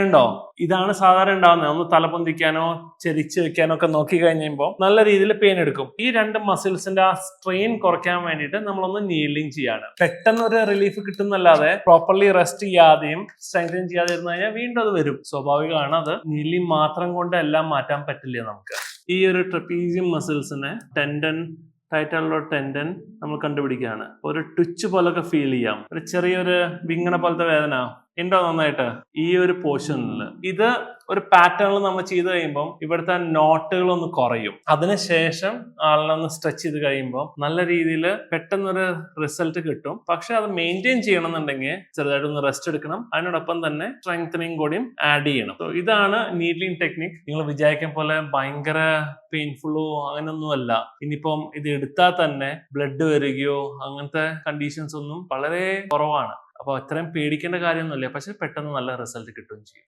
ഉണ്ടോ? ഇതാണ് സാധാരണ ഉണ്ടാവുന്നത്. ഒന്ന് തലപൊന്തിക്കാനോ ചെരിച്ച് വെക്കാനോ ഒക്കെ നോക്കി കഴിയുമ്പോൾ നല്ല രീതിയിൽ പെയിൻ എടുക്കും. ഈ രണ്ട് മസിൽസിന്റെ ആ സ്ട്രെയിൻ കുറയ്ക്കാൻ വേണ്ടിയിട്ട് നമ്മളൊന്ന് നീലിംഗ് ചെയ്യാണ്. പെട്ടെന്ന് ഒരു റിലീഫ് കിട്ടുന്നല്ലാതെ പ്രോപ്പർലി റെസ്റ്റ് ചെയ്യാതെയും സ്ട്രെങ്തൻ ചെയ്യാതെ ഇരുന്നു കഴിഞ്ഞാൽ വീണ്ടും അത് വരും. സ്വാഭാവികമാണ്. അത് നീലിംഗ് മാത്രം കൊണ്ട് എല്ലാം മാറ്റാൻ പറ്റില്ല നമുക്ക്. ഈ ഒരു ട്രപ്പീസിയം മസിൽസിനെ ടൈറ്റായിട്ടുള്ള ടെൻഡൻ നമ്മൾ കണ്ടുപിടിക്കുകയാണ്. ഒരു ട്വിച്ച് പോലൊക്കെ ഫീൽ ചെയ്യാം. ഒരു ചെറിയൊരു വിങ്ങണ പോലത്തെ വേദന ഉണ്ടോ നന്നായിട്ട് ഈ ഒരു പോർഷനിൽ. ഇത് ഒരു പാറ്റേണിൽ നമ്മൾ ചെയ്ത് കഴിയുമ്പോൾ ഇവിടുത്തെ നോട്ടുകൾ ഒന്ന് കുറയും. അതിനുശേഷം ആളിനൊന്ന് സ്ട്രെച്ച് ചെയ്ത് കഴിയുമ്പോൾ നല്ല രീതിയിൽ പെട്ടെന്നൊരു റിസൾട്ട് കിട്ടും. പക്ഷെ അത് മെയിൻറ്റെയിൻ ചെയ്യണമെന്നുണ്ടെങ്കിൽ ചെറുതായിട്ടൊന്ന് റെസ്റ്റ് എടുക്കണം. അതിനോടൊപ്പം തന്നെ സ്ട്രെങ്തനിങ് കൂടിയും ആഡ് ചെയ്യണം. ഇതാണ് നീഡ്ലിംഗ് ടെക്നിക്. നിങ്ങൾ വിചാരിക്കും പോലെ ഭയങ്കര പെയിൻഫുള്ളോ അങ്ങനെയൊന്നുമല്ല. ഇനിയിപ്പം ഇത് എടുത്താൽ തന്നെ ബ്ലഡ് വരികയോ അങ്ങനത്തെ കണ്ടീഷൻസ് ഒന്നും വളരെ കുറവാണ്. അപ്പോൾ അത്രയും പേടിക്കേണ്ട കാര്യമൊന്നുമില്ല. പക്ഷെ പെട്ടെന്ന് നല്ല റിസൾട്ട് കിട്ടുകയും ചെയ്യും.